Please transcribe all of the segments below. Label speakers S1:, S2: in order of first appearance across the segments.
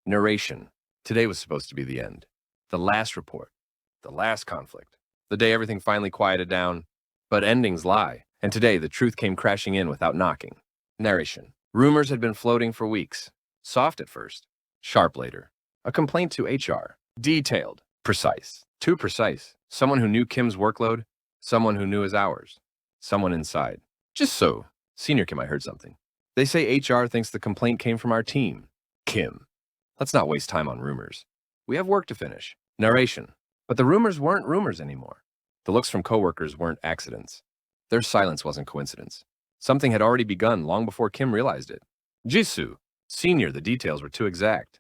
S1: Narration. Today was supposed to be the end. The last report. The last conflict. The day everything finally quieted down. But endings lie, and today the truth came crashing in without knocking. Narration. Rumors had been floating for weeks. Soft at first. Sharp later. A complaint to HR. Detailed. Precise. Too precise. Someone who knew Kim's workload. Someone who knew his hours. Someone inside. Just so. Senior Kim, I heard something. They say HR thinks the complaint came from our team. Kim. Let's not waste time on rumors. We have work to finish. Narration. But the rumors weren't rumors anymore. The looks from coworkers weren't accidents. Their silence wasn't coincidence. Something had already begun long before Kim realized it. Jisoo. Senior, the details were too exact.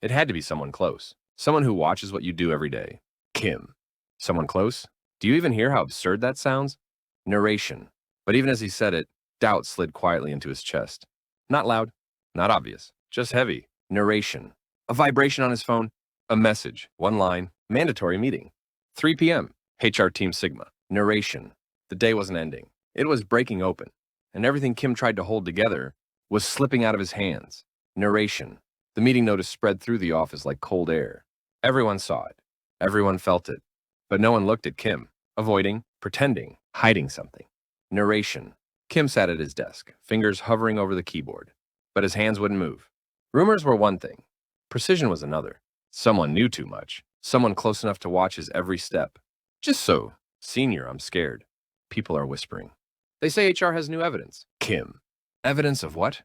S1: It had to be someone close. Someone who watches what you do every day. Kim. Someone close? Do you even hear how absurd that sounds? Narration. But even as he said it, doubt slid quietly into his chest. Not loud, not obvious, just heavy. Narration. A vibration on his phone. A message. One line. Mandatory meeting. 3 p.m. HR Team Sigma. Narration. The day wasn't ending. It was breaking open. And everything Kim tried to hold together was slipping out of his hands. Narration. The meeting notice spread through the office like cold air. Everyone saw it. Everyone felt it. But no one looked at Kim, avoiding, pretending, hiding something. Narration. Kim sat at his desk, fingers hovering over the keyboard. But his hands wouldn't move. Rumors were one thing. Precision was another. Someone knew too much. Someone close enough to watch his every step. Just so. Senior, I'm scared. People are whispering. They say HR has new evidence. Kim. Evidence of what?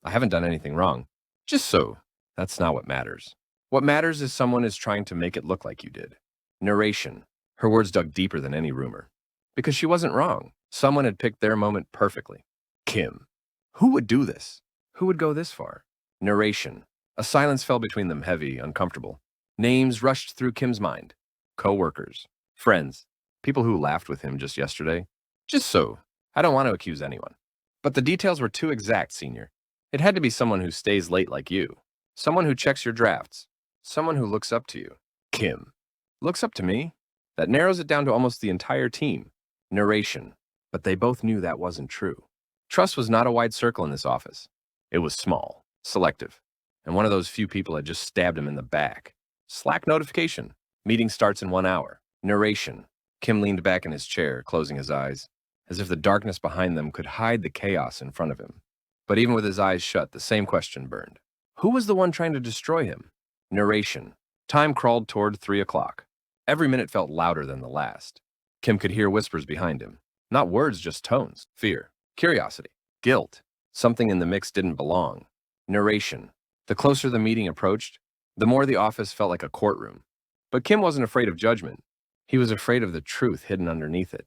S1: I haven't done anything wrong. Just so. That's not what matters. What matters is someone is trying to make it look like you did. Narration. Her words dug deeper than any rumor. Because she wasn't wrong. Someone had picked their moment perfectly. Kim. Who would do this? Who would go this far? Narration. A silence fell between them, heavy, uncomfortable. Names rushed through Kim's mind. Co-workers. Friends. People who laughed with him just yesterday. Just so. I don't want to accuse anyone. But the details were too exact, Senior. It had to be someone who stays late like you. Someone who checks your drafts. Someone who looks up to you. Kim. Looks up to me? That narrows it down to almost the entire team. Narration. But they both knew that wasn't true. Trust was not a wide circle in this office. It was small, selective. And one of those few people had just stabbed him in the back. Slack notification. Meeting starts in 1 hour. Narration. Kim leaned back in his chair, closing his eyes, as if the darkness behind them could hide the chaos in front of him. But even with his eyes shut, the same question burned. Who was the one trying to destroy him? Narration. Time crawled toward 3 o'clock. Every minute felt louder than the last. Kim could hear whispers behind him. Not words, just tones. Fear. Curiosity. Guilt. Something in the mix didn't belong. Narration. The closer the meeting approached, the more the office felt like a courtroom. But Kim wasn't afraid of judgment. He was afraid of the truth hidden underneath it.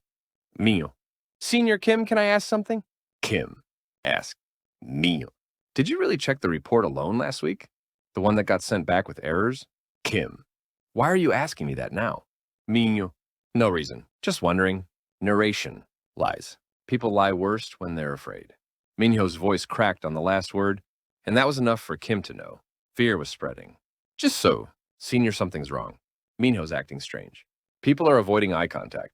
S1: Mio. Senior Kim, can I ask something? Kim. Ask. Mio. Did you really check the report alone last week? The one that got sent back with errors? Kim. Why are you asking me that now? Mio. No reason. Just wondering. Narration. Lies. People lie worst when they're afraid. Minho's voice cracked on the last word, and that was enough for Kim to know. Fear was spreading. Just so. Senior, something's wrong. Minho's acting strange. People are avoiding eye contact.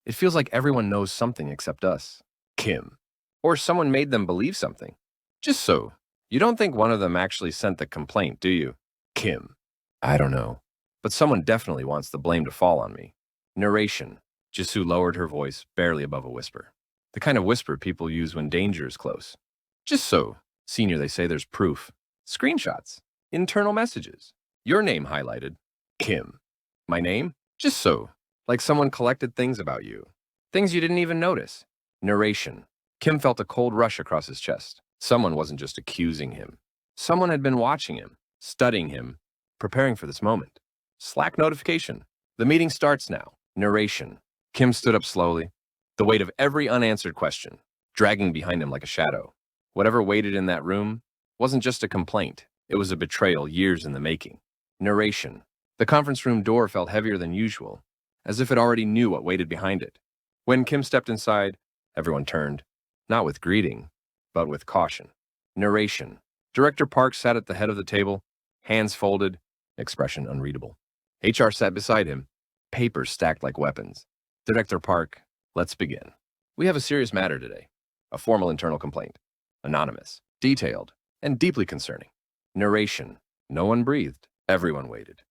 S1: It feels like everyone knows something except us. Kim. Or someone made them believe something. Just so. You don't think one of them actually sent the complaint, do you? Kim. I don't know. But someone definitely wants the blame to fall on me. Narration. Jisoo lowered her voice, barely above a whisper. The kind of whisper people use when danger is close. Just so. Senior, they say there's proof. Screenshots. Internal messages. Your name highlighted. Kim. My name? Just so. Like someone collected things about you. Things you didn't even notice. Narration. Kim felt a cold rush across his chest. Someone wasn't just accusing him. Someone had been watching him, studying him, preparing for this moment. Slack notification. The meeting starts now. Narration. Kim stood up slowly, the weight of every unanswered question, dragging behind him like a shadow. Whatever waited in that room wasn't just a complaint. It was a betrayal years in the making. Narration. The conference room door felt heavier than usual, as if it already knew what waited behind it. When Kim stepped inside, everyone turned, not with greeting, but with caution. Narration. Director Park sat at the head of the table, hands folded, expression unreadable. HR sat beside him, papers stacked like weapons. Director Park, let's begin. We have a serious matter today. A formal internal complaint. Anonymous, detailed, and deeply concerning. Narration. No one breathed. Everyone waited.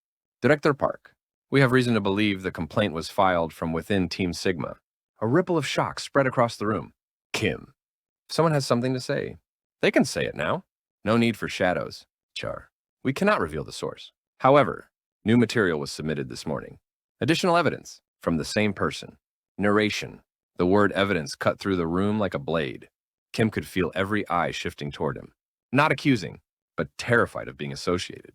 S1: Director Park. We have reason to believe the complaint was filed from within Team Sigma. A ripple of shock spread across the room. Kim. If someone has something to say, they can say it now. No need for shadows. Char. We cannot reveal the source. However, new material was submitted this morning. Additional evidence from the same person. Narration. The word evidence cut through the room like a blade. Kim could feel every eye shifting toward him. Not accusing, but terrified of being associated.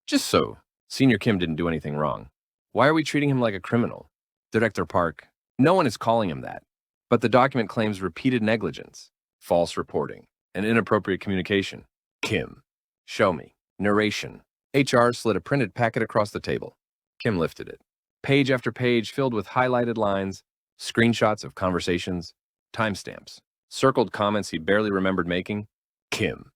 S1: Just so, Senior Kim didn't do anything wrong. Why are we treating him like a criminal? Director Park. No one is calling him that. But the document claims repeated negligence, false reporting, and inappropriate communication. Kim. Show me. Narration. HR slid a printed packet across the table. Kim lifted it. Page after page filled with highlighted lines, screenshots of conversations, timestamps, circled comments he barely remembered making. Kim.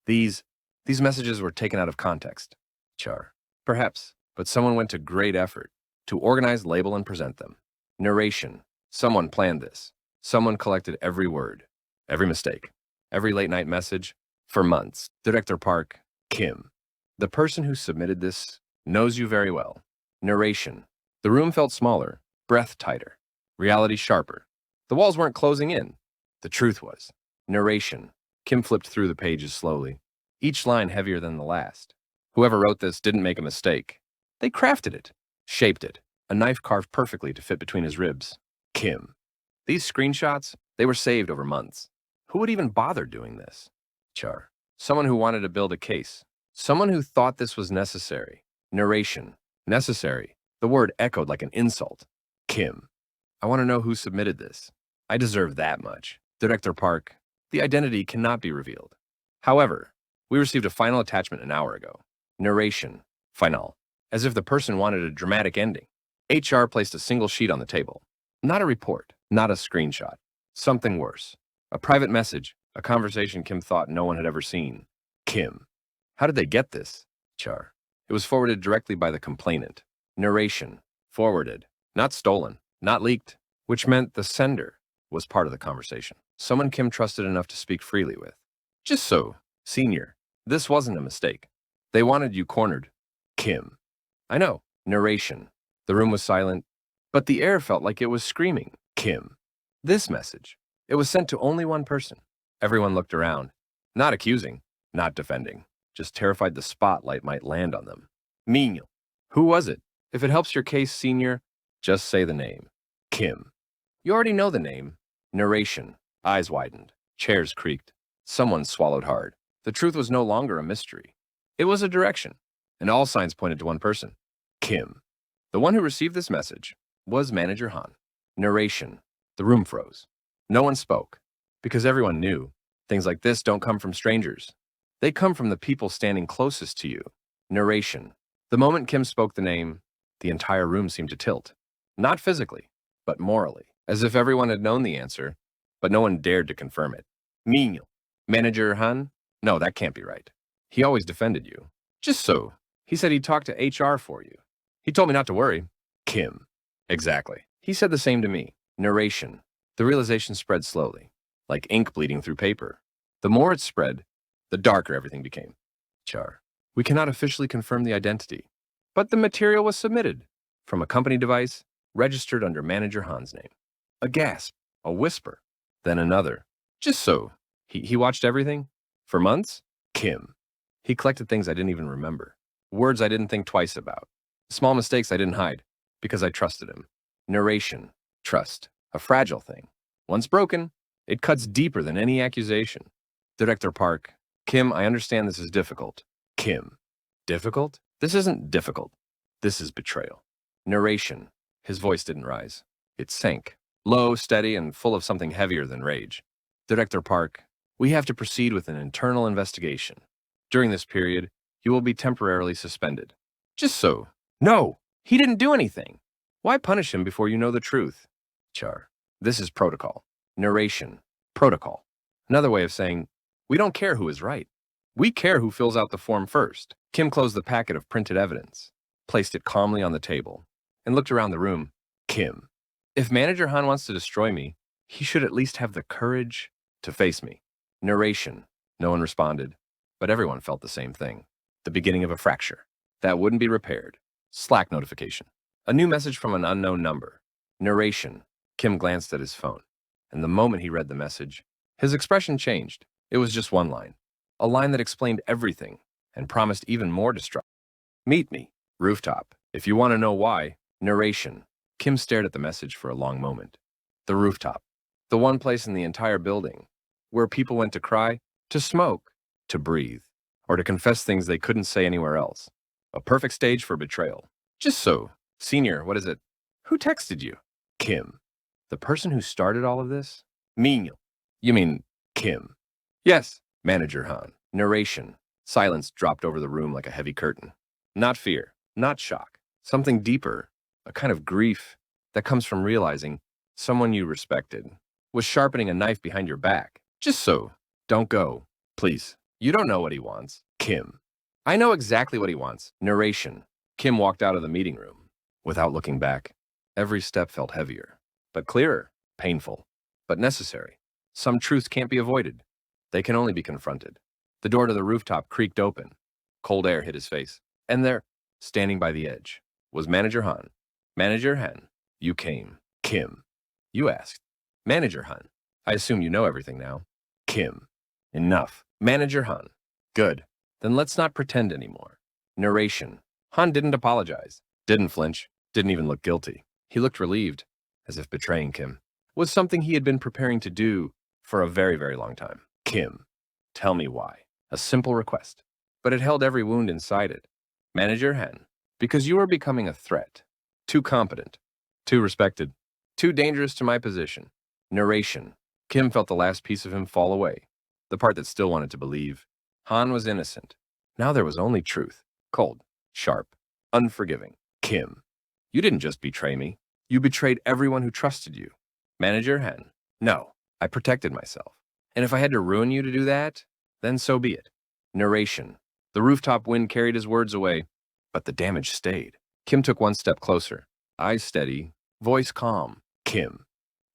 S1: These messages were taken out of context. Char. Perhaps, but someone went to great effort to organize, label, and present them. Narration. Someone planned this. Someone collected every word, every mistake, every late-night message, for months. Director Park. Kim. The person who submitted this knows you very well. Narration. The room felt smaller, breath tighter, reality sharper. The walls weren't closing in. The truth was. Narration. Kim flipped through the pages slowly, each line heavier than the last. Whoever wrote this didn't make a mistake. They crafted it, shaped it, a knife carved perfectly to fit between his ribs. Kim. These screenshots, they were saved over months. Who would even bother doing this? Char. Someone who wanted to build a case. Someone who thought this was necessary. Narration. Necessary. The word echoed like an insult. Kim. I want to know who submitted this. I deserve that much. Director Park. The identity cannot be revealed. However, we received a final attachment an hour ago. Narration. Final. As if the person wanted a dramatic ending. HR placed a single sheet on the table. Not a report, not a screenshot. Something worse. A private message, a conversation Kim thought no one had ever seen. Kim. How did they get this? Char. It was forwarded directly by the complainant. Narration. Forwarded. Not stolen. Not leaked. Which meant the sender was part of the conversation. Someone Kim trusted enough to speak freely with. Just so, Senior, this wasn't a mistake. They wanted you cornered. Kim. I know. Narration. The room was silent, but the air felt like it was screaming. Kim. This message. It was sent to only one person. Everyone looked around. Not accusing, not defending. Just terrified the spotlight might land on them. Menial. Who was it? If it helps your case, Senior, just say the name. Kim. You already know the name. Narration. Eyes widened. Chairs creaked. Someone swallowed hard. The truth was no longer a mystery. It was a direction, and all signs pointed to one person. Kim. The one who received this message was Manager Han. Narration. The room froze. No one spoke, because everyone knew things like this don't come from strangers. They come from the people standing closest to you. Narration. The moment Kim spoke the name, the entire room seemed to tilt. Not physically, but morally, as if everyone had known the answer, but no one dared to confirm it. Menial. Manager Han? No, that can't be right. He always defended you. Just so. He said he'd talk to HR for you. He told me not to worry. Kim. Exactly. He said the same to me. Narration. The realization spread slowly, like ink bleeding through paper. The more it spread, the darker everything became. Char. We cannot officially confirm the identity, but the material was submitted from a company device registered under Manager Han's name. A gasp, a whisper, then another. Just so. He watched everything? For months? Kim. He collected things I didn't even remember. Words I didn't think twice about. Small mistakes I didn't hide, because I trusted him. Narration. Trust. A fragile thing. Once broken, it cuts deeper than any accusation. Director Park. Kim, I understand this is difficult. Kim. Difficult? This isn't difficult. This is betrayal. Narration. His voice didn't rise. It sank. Low, steady, and full of something heavier than rage. Director Park. We have to proceed with an internal investigation. During this period, you will be temporarily suspended. Just so. No! He didn't do anything! Why punish him before you know the truth? Char. This is protocol. Narration. Protocol. Another way of saying, we don't care who is right. We care who fills out the form first. Kim closed the packet of printed evidence, placed it calmly on the table, and looked around the room. Kim. If Manager Han wants to destroy me, he should at least have the courage to face me. Narration. No one responded, but everyone felt the same thing. The beginning of a fracture. That wouldn't be repaired. Slack notification. A new message from an unknown number. Narration. Kim glanced at his phone, and the moment he read the message, his expression changed. It was just one line. A line that explained everything and promised even more destruction. Meet me. Rooftop. If you want to know why. Narration. Kim stared at the message for a long moment. The rooftop. The one place in the entire building where people went to cry, to smoke, to breathe, or to confess things they couldn't say anywhere else. A perfect stage for betrayal. Just so. Senior, what is it? Who texted you? Kim. The person who started all of this? Menial. You mean Kim? Yes. Manager Han. Narration. Silence dropped over the room like a heavy curtain. Not fear, not shock. Something deeper, a kind of grief that comes from realizing someone you respected was sharpening a knife behind your back. Just so. Don't go. Please. You don't know what he wants. Kim. I know exactly what he wants. Narration. Kim walked out of the meeting room without looking back. Every step felt heavier, but clearer, painful, but necessary. Some truths can't be avoided. They can only be confronted. The door to the rooftop creaked open. Cold air hit his face. And there, standing by the edge, was Manager Han. Manager Han, you came. Kim. You asked. Manager Han, I assume you know everything now. Kim. Enough. Manager Han. Good. Then let's not pretend anymore. Narration. Han didn't apologize, didn't flinch, didn't even look guilty. He looked relieved, as if betraying Kim was something he had been preparing to do for a very, very long time. Kim. Tell me why. A simple request. But it held every wound inside it. Manager Han. Because you are becoming a threat. Too competent. Too respected. Too dangerous to my position. Narration. Kim felt the last piece of him fall away. The part that still wanted to believe. Han was innocent. Now there was only truth. Cold. Sharp. Unforgiving. Kim. You didn't just betray me. You betrayed everyone who trusted you. Manager Han. No. I protected myself. And if I had to ruin you to do that, then so be it. Narration. The rooftop wind carried his words away, but the damage stayed. Kim took one step closer. Eyes steady. Voice calm. Kim.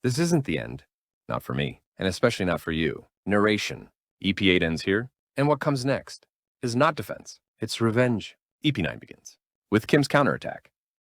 S1: This isn't the end. Not for me, and especially not for you. Narration. EP8 ends here, and what comes next is not defense. It's revenge. EP9 begins with Kim's counterattack.